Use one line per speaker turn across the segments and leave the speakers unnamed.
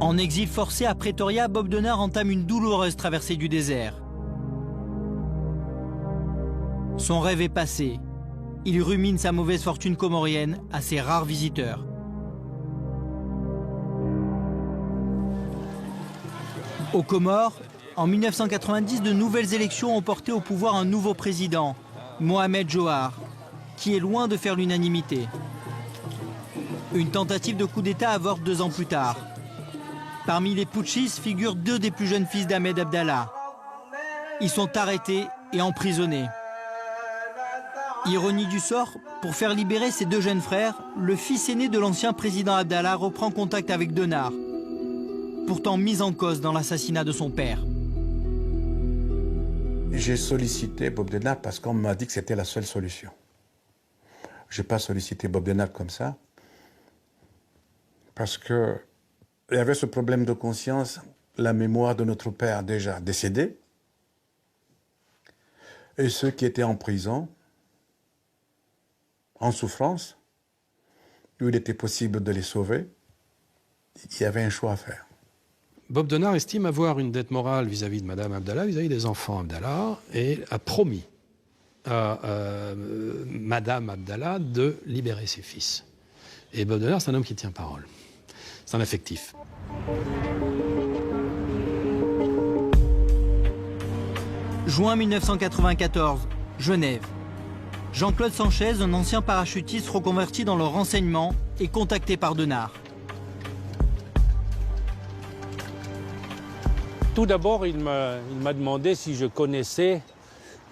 En exil forcé à Pretoria, Bob Denard entame une douloureuse traversée du désert. Son rêve est passé. Il rumine sa mauvaise fortune comorienne à ses rares visiteurs. Aux Comores, en 1990, de nouvelles élections ont porté au pouvoir un nouveau président, Mohamed Johar, qui est loin de faire l'unanimité. Une tentative de coup d'État avorte 2 ans plus tard. Parmi les putschistes figurent 2 des plus jeunes fils d'Ahmed Abdallah. Ils sont arrêtés et emprisonnés. Ironie du sort, pour faire libérer ses 2 jeunes frères, le fils aîné de l'ancien président Abdallah reprend contact avec Denard, pourtant mis en cause dans l'assassinat de son père.
J'ai sollicité Bob Denard parce qu'on m'a dit que c'était la seule solution. Je n'ai pas sollicité Bob Denard comme ça, parce qu'il y avait ce problème de conscience, la mémoire de notre père déjà décédé, et ceux qui étaient en prison, en souffrance, où il était possible de les sauver. Il y avait un choix à faire.
Bob Denard estime avoir une dette morale vis-à-vis de Madame Abdallah, vis-à-vis des enfants Abdallah, et a promis à Madame Abdallah de libérer ses fils. Et Bob Denard, c'est un homme qui tient parole. C'est un affectif.
Juin 1994, Genève. Jean-Claude Sanchez, un ancien parachutiste reconverti dans le renseignement, est contacté par Denard.
Tout d'abord, il m'a demandé si je connaissais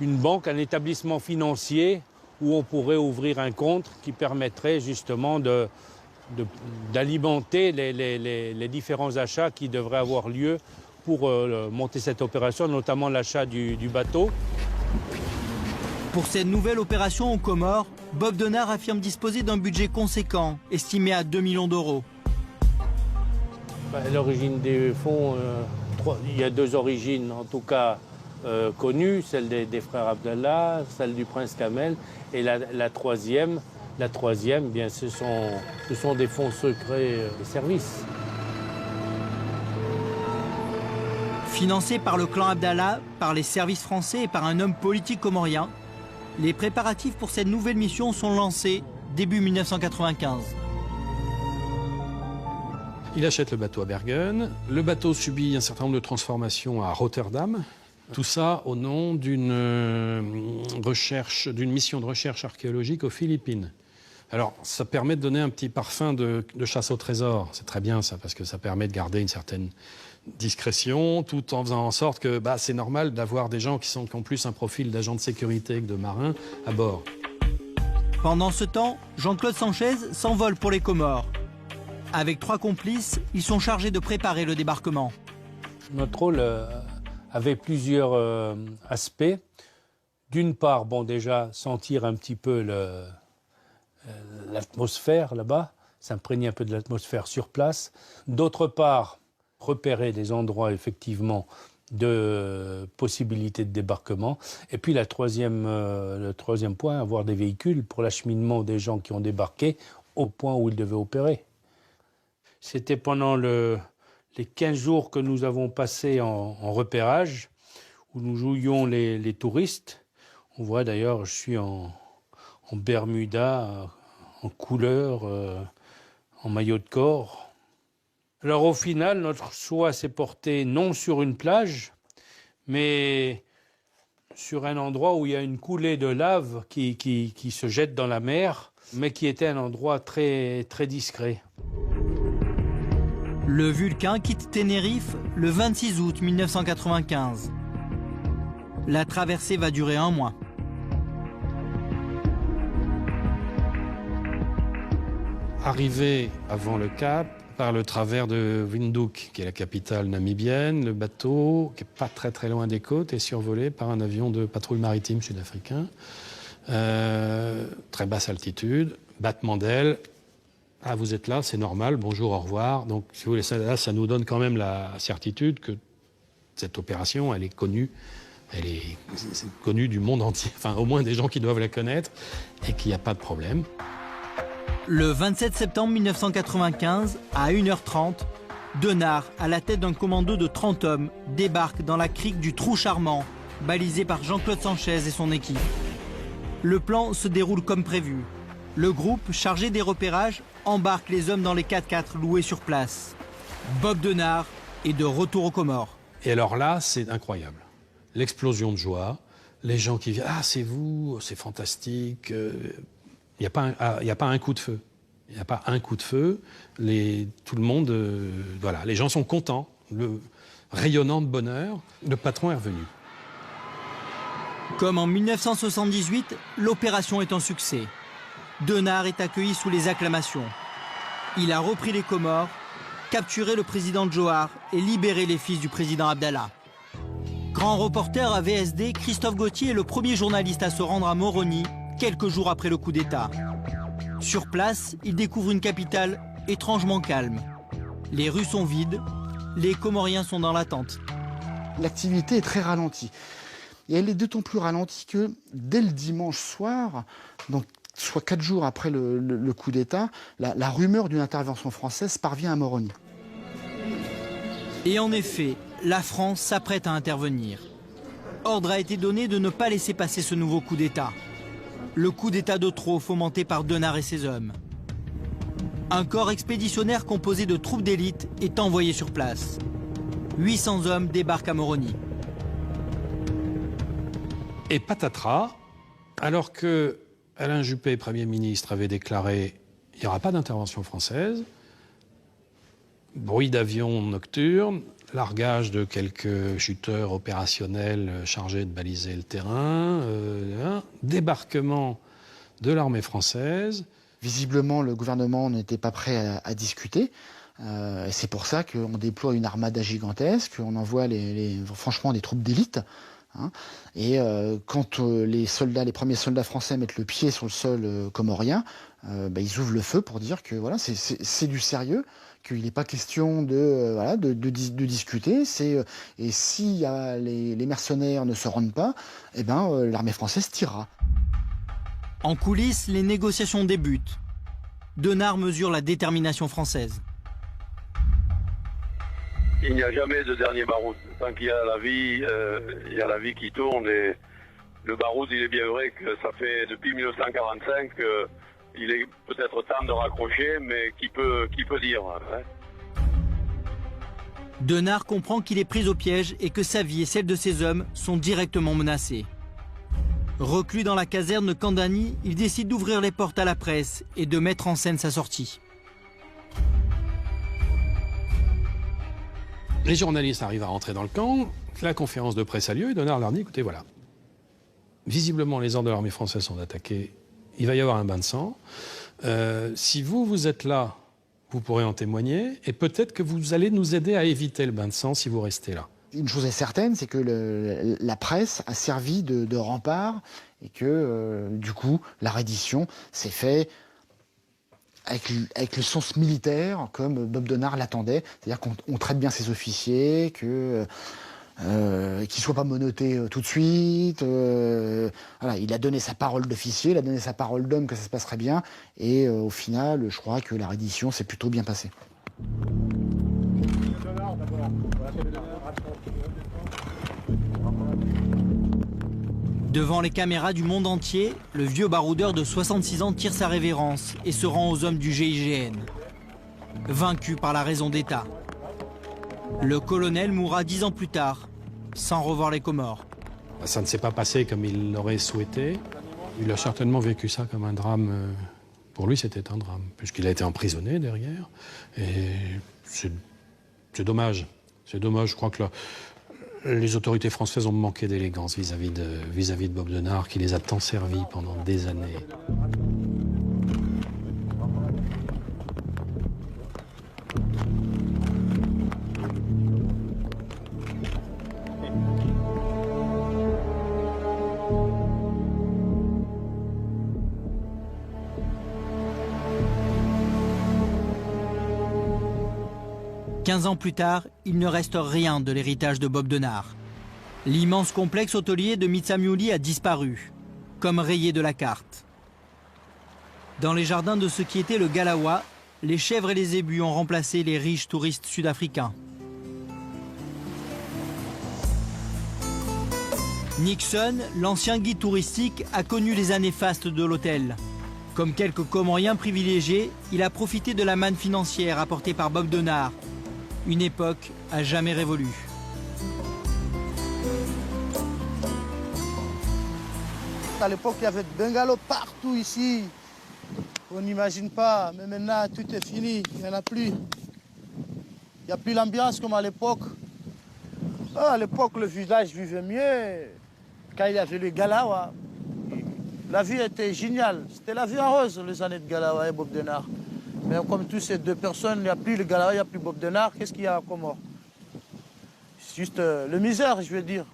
une banque, un établissement financier où on pourrait ouvrir un compte qui permettrait justement d'alimenter les différents achats qui devraient avoir lieu pour monter cette opération, notamment l'achat du bateau.
Pour cette nouvelle opération aux Comores, Bob Denard affirme disposer d'un budget conséquent, estimé à 2 millions d'euros.
L'origine des fonds, il y a 2 origines en tout cas connues, celle des frères Abdallah, celle du prince Kamel, et la troisième, bien, ce sont des fonds secrets des services.
Financé par le clan Abdallah, par les services français et par un homme politique comorien, les préparatifs pour cette nouvelle mission sont lancés début 1995.
Il achète le bateau à Bergen. Le bateau subit un certain nombre de transformations à Rotterdam. Tout ça au nom d'une mission de recherche archéologique aux Philippines. Alors, ça permet de donner un petit parfum de chasse au trésor. C'est très bien ça, parce que ça permet de garder une certaine discrétion, tout en faisant en sorte que c'est normal d'avoir des gens qui ont plus un profil d'agent de sécurité que de marin à bord.
Pendant ce temps, Jean-Claude Sanchez s'envole pour les Comores. Avec 3 complices, ils sont chargés de préparer le débarquement. Notre
rôle avait plusieurs aspects. D'une part, déjà, sentir un petit peu l'atmosphère là-bas, s'imprégner un peu de l'atmosphère sur place. D'autre part, repérer des endroits, effectivement, de possibilités de débarquement. Et puis, le troisième point, avoir des véhicules pour l'acheminement des gens qui ont débarqué au point où ils devaient opérer. C'était pendant les 15 jours que nous avons passés en repérage, où nous jouions les touristes. On voit d'ailleurs, je suis en Bermuda, en couleur, en maillot de corps. Alors au final, notre choix s'est porté non sur une plage, mais sur un endroit où il y a une coulée de lave qui se jette dans la mer, mais qui était un endroit très, très discret.
Le Vulcain quitte Tenerife le 26 août 1995. La traversée va durer 1 mois.
Arrivé avant le Cap, par le travers de Windhoek, qui est la capitale namibienne, le bateau, qui n'est pas très très loin des côtes, est survolé par un avion de patrouille maritime sud-africain. Très basse altitude, battement d'ailes. Ah, vous êtes là, c'est normal, bonjour, au revoir. Donc, si vous voulez, ça nous donne quand même la certitude que cette opération, elle est connue du monde entier, enfin au moins des gens qui doivent la connaître, et qu'il n'y a pas de problème.
Le 27 septembre 1995, à 1h30, Denard, à la tête d'un commando de 30 hommes, débarque dans la crique du Trou Charmant, balisé par Jean-Claude Sanchez et son équipe. Le plan se déroule comme prévu. Le groupe, chargé des repérages, embarque les hommes dans les 4x4 loués sur place. Bob Denard est de retour aux Comores.
Et alors là, c'est incroyable. L'explosion de joie, les gens qui viennent, ah c'est vous, c'est fantastique. Il n'y a pas un coup de feu. Il n'y a pas un coup de feu. Tout le monde, voilà, les gens sont contents, rayonnant de bonheur. Le patron est revenu.
Comme en 1978, l'opération est un succès. Denard est accueilli sous les acclamations. Il a repris les Comores, capturé le président Djohar et libéré les fils du président Abdallah. Grand reporter à VSD, Christophe Gauthier est le premier journaliste à se rendre à Moroni, quelques jours après le coup d'État. Sur place, il découvre une capitale étrangement calme. Les rues sont vides, les Comoriens sont dans l'attente.
L'activité est très ralentie. Et elle est d'autant plus ralentie que dès le dimanche soir, donc soit 4 jours après le coup d'État, la rumeur d'une intervention française parvient à Moroni.
Et en effet, la France s'apprête à intervenir. Ordre a été donné de ne pas laisser passer ce nouveau coup d'État. Le coup d'État de trop fomenté par Denard et ses hommes. Un corps expéditionnaire composé de troupes d'élite est envoyé sur place. 800 hommes débarquent à Moroni.
Et patatras, alors que Alain Juppé, Premier ministre, avait déclaré qu'il n'y aura pas d'intervention française, bruit d'avions nocturnes, largage de quelques chuteurs opérationnels chargés de baliser le terrain, débarquement de l'armée française.
Visiblement, le gouvernement n'était pas prêt à discuter. C'est pour ça qu'on déploie une armada gigantesque, on envoie franchement des troupes d'élite. Et quand les premiers soldats français mettent le pied sur le sol comorien, ils ouvrent le feu pour dire que voilà, c'est du sérieux, qu'il n'est pas question de discuter. Et si les mercenaires ne se rendent pas, l'armée française tirera.
En coulisses, les négociations débutent. Denard mesure la détermination française.
Il n'y a jamais de dernier baroud. Tant qu'il y a la vie, il y a la vie qui tourne. Et le baroud, il est bien vrai que ça fait depuis 1945 qu'il est peut-être temps de raccrocher, mais qui peut dire
Denard comprend qu'il est pris au piège et que sa vie et celle de ses hommes sont directement menacées. Reclus dans la caserne de Kandani, il décide d'ouvrir les portes à la presse et de mettre en scène sa sortie.
Les journalistes arrivent à rentrer dans le camp, la conférence de presse a lieu et Denard leur dit, écoutez, voilà, visiblement les ordres de l'armée française sont attaqués, il va y avoir un bain de sang. Si vous êtes là, vous pourrez en témoigner et peut-être que vous allez nous aider à éviter le bain de sang si vous restez là.
Une chose est certaine, c'est que la presse a servi de rempart et que, du coup, la reddition s'est faite avec le sens militaire, comme Bob Denard l'attendait. C'est-à-dire qu'on traite bien ses officiers, qu'ils ne soient pas menottés tout de suite. Voilà, il a donné sa parole d'officier, il a donné sa parole d'homme que ça se passerait bien. Et au final, je crois que la reddition s'est plutôt bien passée.
Devant les caméras du monde entier, le vieux baroudeur de 66 ans tire sa révérence et se rend aux hommes du GIGN. Vaincu par la raison d'État. Le colonel mourra 10 ans plus tard, sans revoir les Comores.
Ça ne s'est pas passé comme il l'aurait souhaité. Il a certainement vécu ça comme un drame. Pour lui, c'était un drame, puisqu'il a été emprisonné derrière. Et c'est dommage. C'est dommage, je crois que les autorités françaises ont manqué d'élégance vis-à-vis de Bob Denard, qui les a tant servis pendant des années.
Quinze ans plus tard, il ne reste rien de l'héritage de Bob Denard. L'immense complexe hôtelier de Mitsamiouli a disparu, comme rayé de la carte. Dans les jardins de ce qui était le Galawa, les chèvres et les zébus ont remplacé les riches touristes sud-africains. Nixon, l'ancien guide touristique, a connu les années fastes de l'hôtel. Comme quelques Comoriens privilégiés, il a profité de la manne financière apportée par Bob Denard. Une époque à jamais révolue.
À l'époque, il y avait des bungalows partout ici. On n'imagine pas, mais maintenant tout est fini, il n'y en a plus. Il n'y a plus l'ambiance comme à l'époque. À l'époque, le village vivait mieux. Quand il y avait le Galawa, la vie était géniale. C'était la vie en rose, les années de Galawa et Bob Denard. Mais comme tous ces deux personnes, il n'y a plus le Galawa, il n'y a plus Bob Denard, qu'est-ce qu'il y a à Comores? C'est juste le misère, je veux dire.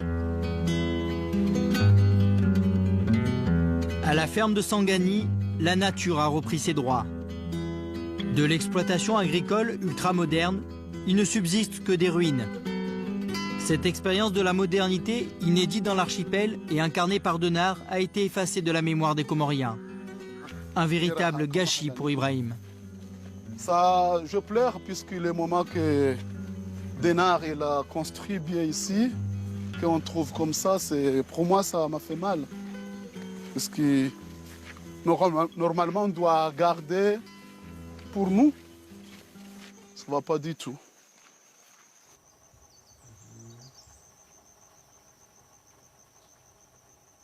À la ferme de Sangani, la nature a repris ses droits. De l'exploitation agricole ultramoderne, il ne subsiste que des ruines. Cette expérience de la modernité, inédite dans l'archipel et incarnée par Denard, a été effacée de la mémoire des Comoriens. Un véritable gâchis pour Ibrahim.
Ça, je pleure puisque le moment que Denard il a construit bien ici, qu'on trouve comme ça, pour moi ça m'a fait mal. Parce que normalement on doit garder pour nous. Ça ne va pas du tout.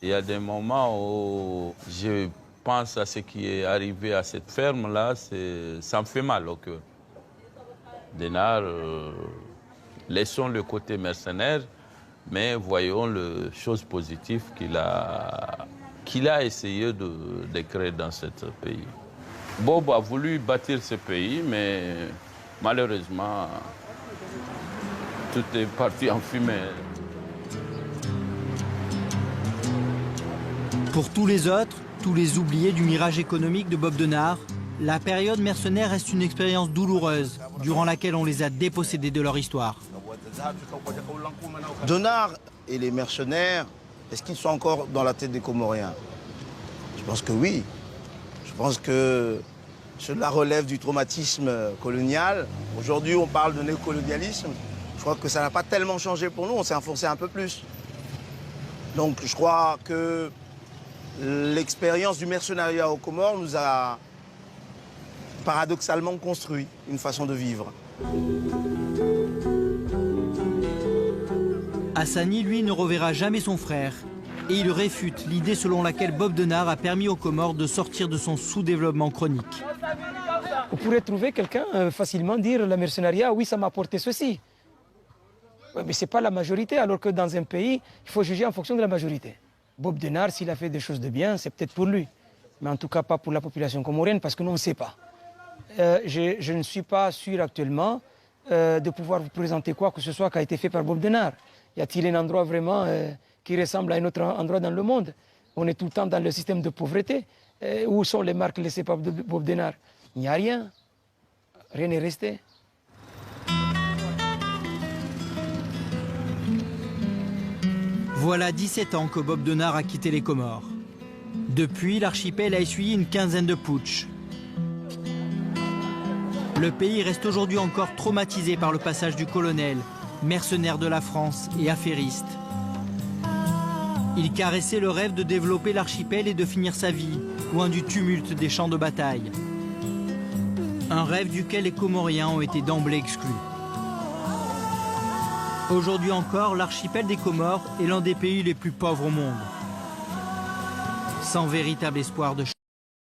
Il y a des moments où je pense à ce qui est arrivé à cette ferme-là, ça me fait mal au cœur. Denard, laissons le côté mercenaire, mais voyons les choses positives qu'il a essayé de créer dans ce pays. Bob a voulu bâtir ce pays, mais malheureusement, tout est parti en fumée.
Pour tous les autres, tous les oubliés du mirage économique de Bob Denard, la période mercenaire reste une expérience douloureuse, durant laquelle on les a dépossédés de leur histoire.
Denard et les mercenaires, est-ce qu'ils sont encore dans la tête des Comoriens? Je pense que oui. Je pense que cela relève du traumatisme colonial. Aujourd'hui, on parle de néocolonialisme. Je crois que ça n'a pas tellement changé pour nous, on s'est enfoncé un peu plus. Donc je crois que l'expérience du mercenariat aux Comores nous a paradoxalement construit une façon de vivre.
Hassani, lui, ne reverra jamais son frère. Et il réfute l'idée selon laquelle Bob Denard a permis aux Comores de sortir de son sous-développement chronique.
On pourrait trouver quelqu'un facilement dire le mercenariat, oui, ça m'a apporté ceci. Mais ce n'est pas la majorité, alors que dans un pays, il faut juger en fonction de la majorité. Bob Denard, s'il a fait des choses de bien, c'est peut-être pour lui. Mais en tout cas, pas pour la population comorienne, parce que nous, on ne sait pas. Je ne suis pas sûr actuellement de pouvoir vous présenter quoi que ce soit qui a été fait par Bob Denard. Y a-t-il un endroit vraiment qui ressemble à un autre endroit dans le monde? On est tout le temps dans le système de pauvreté. Où sont les marques laissées par Bob Denard? Il n'y a rien. Rien n'est resté.
Voilà 17 ans que Bob Denard a quitté les Comores. Depuis, l'archipel a essuyé une quinzaine de putschs. Le pays reste aujourd'hui encore traumatisé par le passage du colonel, mercenaire de la France et affairiste. Il caressait le rêve de développer l'archipel et de finir sa vie, loin du tumulte des champs de bataille. Un rêve duquel les Comoriens ont été d'emblée exclus. Aujourd'hui encore, l'archipel des Comores est l'un des pays les plus pauvres au monde. Sans véritable espoir de changement.